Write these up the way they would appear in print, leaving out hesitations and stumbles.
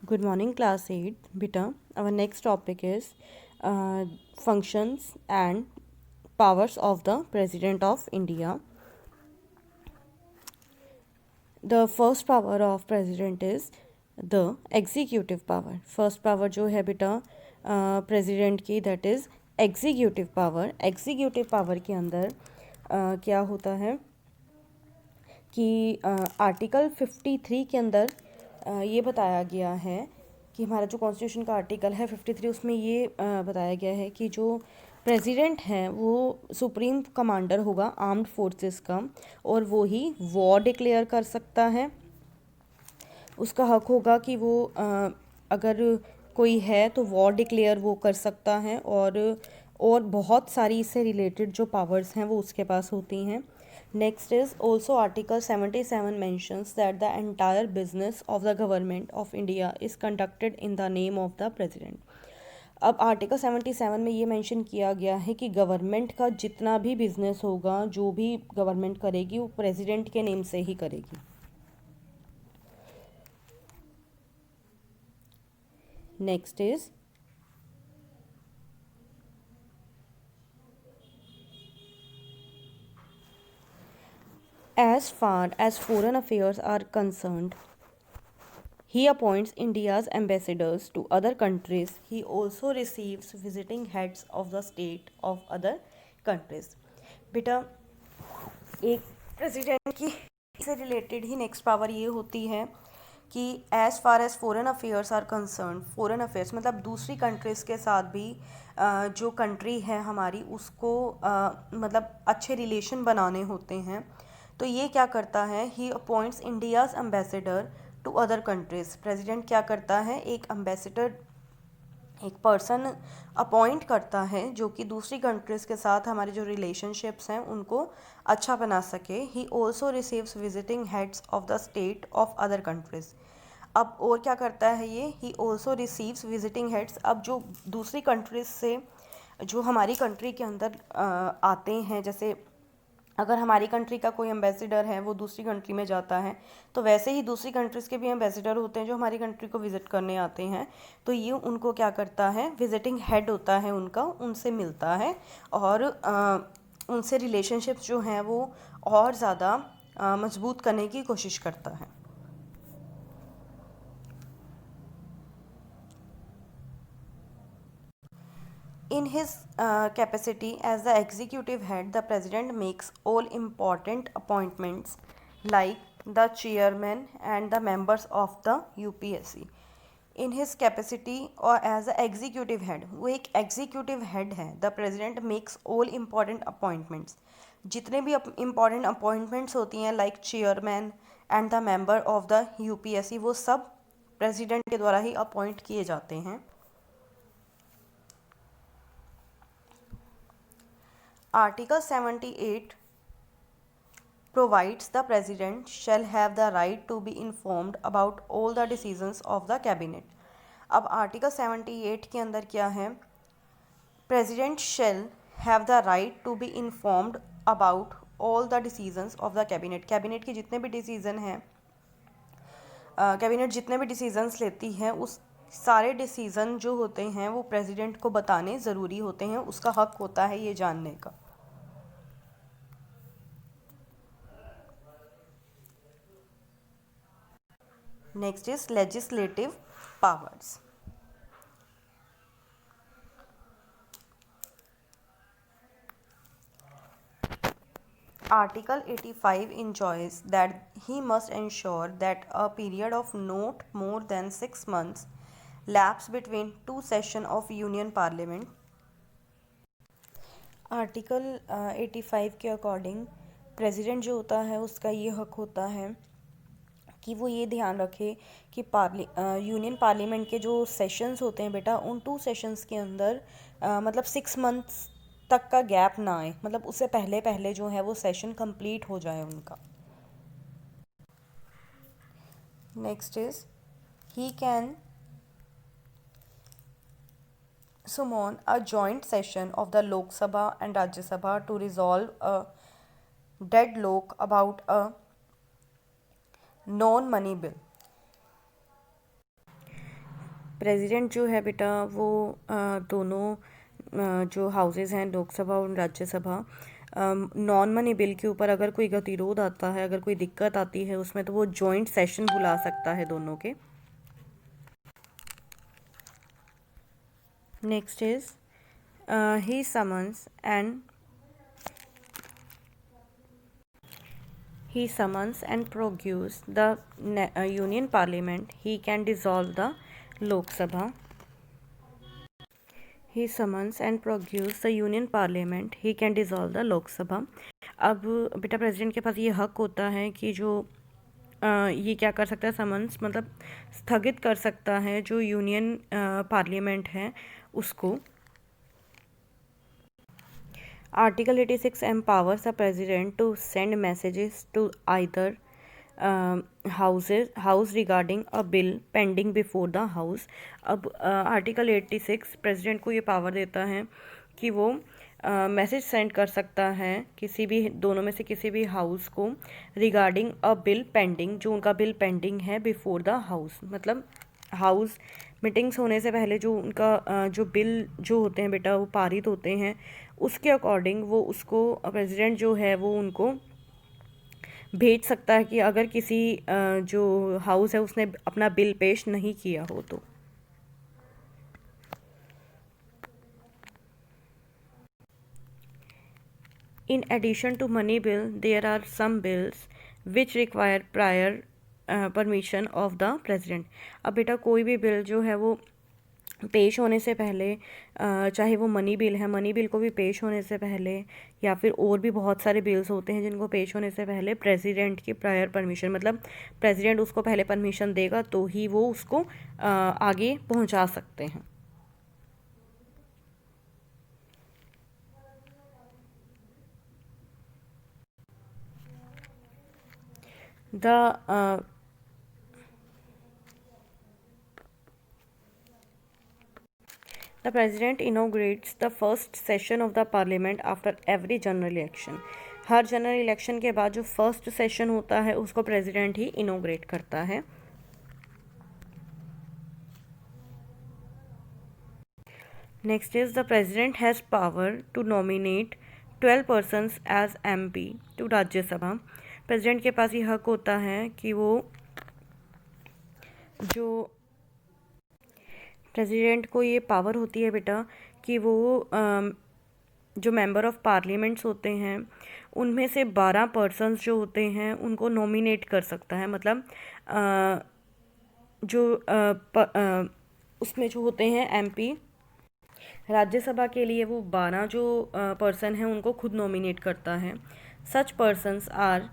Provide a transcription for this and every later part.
Good morning, class 8. Beta, our next topic is functions and powers of the President of India. The first power of President is the executive power. First power जो है बेटा president की, that is executive power. Executive power के अंदर क्या होता है कि आर्टिकल 53 के अंदर ये बताया गया है कि हमारा जो कॉन्स्टिट्यूशन का आर्टिकल है 53, उसमें ये बताया गया है कि जो प्रेसिडेंट है वो सुप्रीम कमांडर होगा आर्म्ड फोर्सेस का, और वो ही वॉर डिक्लेयर कर सकता है. उसका हक होगा कि वो अगर कोई है तो वॉर डिक्लेयर वो कर सकता है, और बहुत सारी इससे रिलेटेड जो पावर्स हैं वो उसके पास होती हैं. Next is also article 77 mentions that the entire business of the government of India is conducted in the name of the president. अब आर्टिकल 77 में ये मेंशन किया गया है कि गवर्नमेंट का जितना भी बिजनेस होगा, जो भी गवर्नमेंट करेगी, वो प्रेसिडेंट के नेम से ही करेगी. Next is as far as foreign affairs are concerned, he appoints India's ambassadors to other countries. He also receives visiting heads of the state of other countries. बेटा, एक प्रेसिडेंट की से related ही next power ये होती है कि as far as foreign affairs are concern, foreign affairs मतलब दूसरी कंट्रीज़ के साथ भी जो कंट्री है हमारी उसको मतलब अच्छे रिलेशन बनाने होते हैं. तो ये क्या करता है, he appoints India's ambassador to other countries. President क्या करता है, एक एम्बेसडर, एक पर्सन अपॉइंट करता है जो कि दूसरी कंट्रीज़ के साथ हमारे जो रिलेशनशिप्स हैं उनको अच्छा बना सके. He also receives visiting heads of the state of other countries. अब और क्या करता है ये, he also receives visiting heads. अब जो दूसरी कंट्रीज़ से जो हमारी कंट्री के अंदर आते हैं, जैसे अगर हमारी कंट्री का कोई एम्बेसडर है वो दूसरी कंट्री में जाता है, तो वैसे ही दूसरी कंट्रीज़ के भी एम्बेसडर होते हैं जो हमारी कंट्री को विज़िट करने आते हैं. तो ये उनको क्या करता है, विजिटिंग हेड होता है उनका, उनसे मिलता है और उनसे रिलेशनशिप्स जो हैं वो और ज़्यादा मजबूत करने की कोशिश करता है. In his capacity as the executive head, the president makes all important appointments like the chairman and the members of the UPSC. In his capacity और एज अ एग्जीक्यूटिव हेड, वो एक एग्जीक्यूटिव हेड है. The president makes all important appointments, जितने भी important appointments होती हैं like chairman and the member of the UPSC, वो सब प्रेसिडेंट के द्वारा ही अपॉइंट किए जाते हैं. Article 78 provides the President shall have the right to be informed about all the decisions of the cabinet. अब आर्टिकल 78 के अंदर क्या है, President shall have the right to be informed about all the decisions of the cabinet. Cabinet के जितने भी decision हैं, cabinet जितने भी डिसीजंस लेती है, उस सारे डिसीजन जो होते हैं वो प्रेसिडेंट को बताने ज़रूरी होते हैं. उसका हक होता है ये जानने का. Next is legislative powers. Article 85 enjoins that he must ensure that a period of not more than 6 months lapse between two sessions of Union Parliament. Article 85 के अकॉर्डिंग प्रेसिडेंट जो होता है उसका ये हक होता है कि वो ये ध्यान रखे कि यूनियन पार्लियामेंट के जो सेशंस होते हैं बेटा, उन 2 सेशंस के अंदर मतलब 6 मंथ्स तक का गैप ना आए, मतलब उससे पहले पहले जो है वो सेशन कंप्लीट हो जाए उनका. Next is he can summon a joint session of the Lok Sabha and Rajya Sabha to resolve a deadlock about a non-money bill. President जो है बेटा वो दोनों जो हाउसेस हैं, लोकसभा और राज्यसभा, नॉन मनी बिल के ऊपर अगर कोई गतिरोध आता है, अगर कोई दिक्कत आती है उसमें, तो वो जॉइंट सेशन बुला सकता है दोनों के। Next is he summons and produce the union parliament, he can dissolve the Lok Sabha. He summons and prorogues the Union Parliament. He can dissolve the लोक सभा। अब बेटा प्रेसिडेंट के पास ये हक होता है कि जो ये क्या कर सकता है, समन्स मतलब स्थगित कर सकता है जो यूनियन पार्लियामेंट है उसको। Article 86 empowers the president to send messages to either house regarding a bill pending before the house. अब आर्टिकल 86 प्रेसिडेंट को ये पावर देता है कि वो मैसेज सेंड कर सकता है किसी भी दोनों में से किसी भी हाउस को रिगार्डिंग अ बिल पेंडिंग, जो उनका बिल पेंडिंग है बिफोर द हाउस, मतलब हाउस मीटिंग्स होने से पहले जो उनका जो बिल जो होते हैं बेटा वो पारित होते हैं, उसके अकॉर्डिंग वो उसको प्रेसिडेंट जो है वो उनको भेज सकता है कि अगर किसी जो हाउस है उसने अपना बिल पेश नहीं किया हो तो। In addition to money bill there are some bills which require prior permission of the president. अब बेटा कोई भी बिल जो है वो पेश होने से पहले, चाहे वो मनी बिल है, मनी बिल को भी पेश होने से पहले, या फिर और भी बहुत सारे बिल्स होते हैं जिनको पेश होने से पहले प्रेसिडेंट की प्रायर परमिशन, मतलब प्रेसिडेंट उसको पहले परमिशन देगा तो ही वो उसको आगे पहुंचा सकते हैं। The The president inaugurates the first session of the parliament after every general election. Her general election के बाद जो फर्स्ट सेशन होता है उसको प्रेसिडेंट ही इनोग्रेट करता है। Next is the president has power to nominate 12 persons as MP to Rajya Sabha. President के पास ये हक होता है कि वो जो प्रेसिडेंट को ये पावर होती है बेटा कि वो जो मेंबर ऑफ पार्लियामेंट्स होते हैं उनमें से 12 पर्सन्स जो होते हैं उनको नॉमिनेट कर सकता है, मतलब जो उसमें जो होते हैं MP राज्यसभा के लिए वो 12 जो पर्सन हैं उनको खुद नॉमिनेट करता है। Such persons are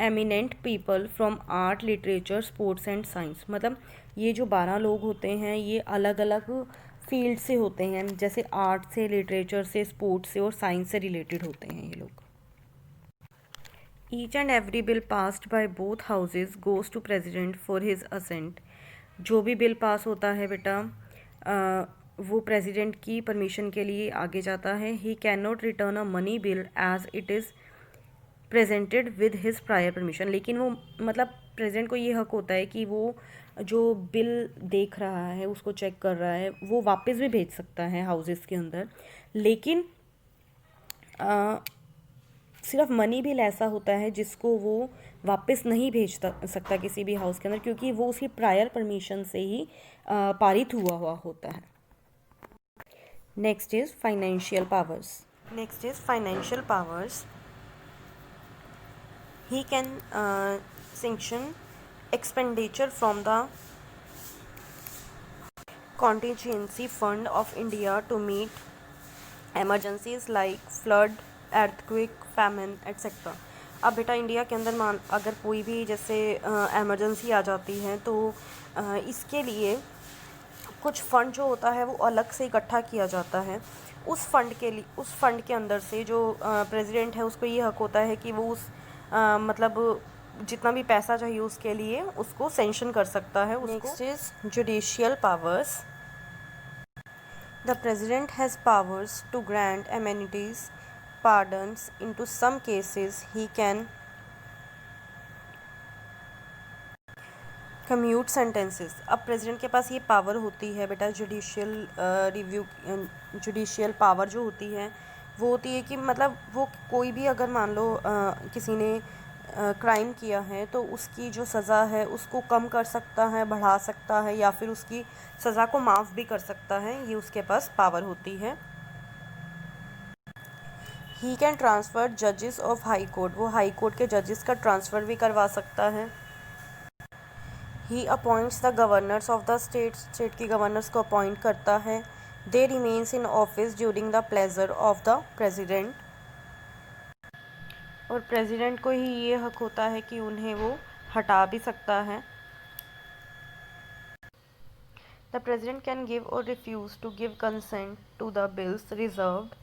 eminent people from art, literature, sports and science. मतलब ये जो 12 लोग होते हैं ये अलग अलग फील्ड से होते हैं, जैसे आर्ट से, लिटरेचर से, स्पोर्ट्स से और साइंस से रिलेटेड होते हैं ये लोग। Each and every bill passed by both houses goes to president for his assent. जो भी बिल पास होता है बेटा वो प्रेसिडेंट की परमिशन के लिए आगे जाता है। He cannot return a money bill as it is presented with his prior permission. लेकिन वो मतलब प्रेसिडेंट को ये हक होता है कि वो जो बिल देख रहा है, उसको चेक कर रहा है, वो वापस भी भेज सकता है हाउसेस के अंदर। लेकिन सिर्फ मनी बिल ऐसा होता है जिसको वो वापस नहीं भेज सकता किसी भी हाउस के अंदर, क्योंकि वो उसकी प्रायर परमिशन से ही पारित हुआ होता है। Next is financial powers. He can sanction expenditure from the contingency fund of India to meet emergencies like flood, earthquake, famine, etc. अब बेटा इंडिया के अंदर अगर कोई भी जैसे एमरजेंसी आ जाती है तो इसके लिए कुछ फंड जो होता है वो अलग से इकट्ठा किया जाता है। उस फंड के अंदर से जो प्रेसिडेंट है उसको ये हक होता है कि वो उस मतलब जितना भी पैसा चाहिए उसके लिए उसको सेंक्शन कर सकता है। Next is judicial powers. The president has powers to grant amenities, pardons into some cases he can commute sentences. अब प्रेसिडेंट के पास ये पावर होती है बेटा, जुडिशियल पावर जो होती है वो होती है कि मतलब वो कोई भी अगर मान लो किसी ने क्राइम किया है तो उसकी जो सज़ा है उसको कम कर सकता है, बढ़ा सकता है, या फिर उसकी सज़ा को माफ़ भी कर सकता है, ये उसके पास पावर होती है। ही कैन ट्रांसफ़र जजेस ऑफ हाई कोर्ट, वो हाई कोर्ट के जजेस का ट्रांसफ़र भी करवा सकता है। He appoints the governors of the state, state के गवर्नर्स को अपॉइंट करता है। They remains in office during the pleasure of the president, और प्रेसिडेंट को ही ये हक होता है कि उन्हें वो हटा भी सकता है। द प्रेसिडेंट कैन गिव और refuse to give consent to the bills reserved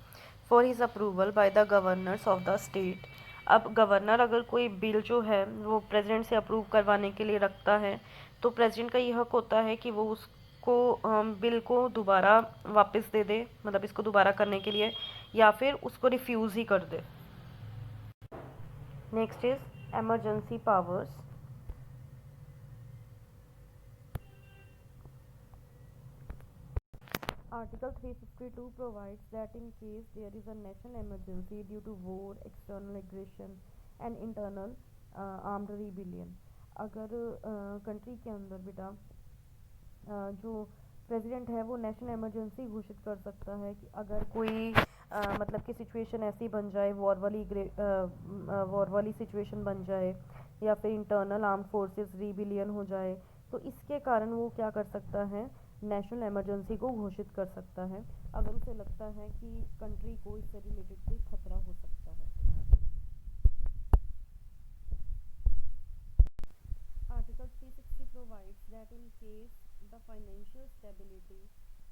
for his approval by the governors of the state. अब गवर्नर अगर कोई बिल जो है वो प्रेसिडेंट से अप्रूव करवाने के लिए रखता है तो प्रेसिडेंट का ये हक होता है कि वो उसको बिल को दोबारा वापस दे दे, मतलब इसको दोबारा करने के लिए, या फिर उसको रिफ्यूज़ ही कर दे। Next is emergency powers. Article 352 provides that in case there is a national emergency due to war, external aggression and internal armed rebellion, अगर कंट्री के अंदर बेटा जो प्रेसिडेंट है वो नेशनल इमरजेंसी घोषित कर सकता है कि अगर कोई मतलब कि सिचुएशन ऐसी बन जाए, वॉर वाली सिचुएशन बन जाए, या फिर इंटरनल आर्म फोर्सेस रीबिलियन हो जाए, तो इसके कारण वो क्या कर सकता है, नेशनल इमरजेंसी को घोषित कर सकता है अगर उसे लगता है कि कंट्री को इससे रिलेटेड कोई खतरा हो सकता है। Article 360 provides that in case the financial stability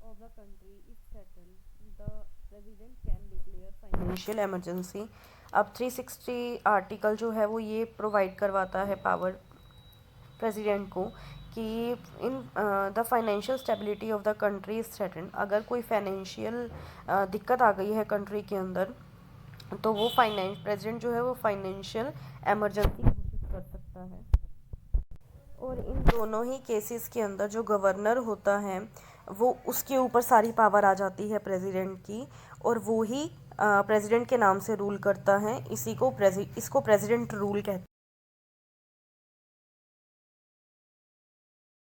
of the country is threatened, the president can declare financial emergency. अब 360 आर्टिकल जो है वो ये प्रोवाइड करवाता है पावर प्रेसिडेंट को कि in the financial stability of the country is threatened, अगर कोई फाइनेंशियल दिक्कत आ गई है कंट्री के अंदर तो वो प्रेसिडेंट जो है वो फाइनेंशियल इमरजेंसी घोषित कर सकता है। और इन दोनों ही केसेस के अंदर जो गवर्नर होता है वो उसके ऊपर सारी पावर आ जाती है प्रेसिडेंट की, और वो ही प्रेसिडेंट के नाम से रूल करता है। इसको प्रेसिडेंट रूल कहते हैं।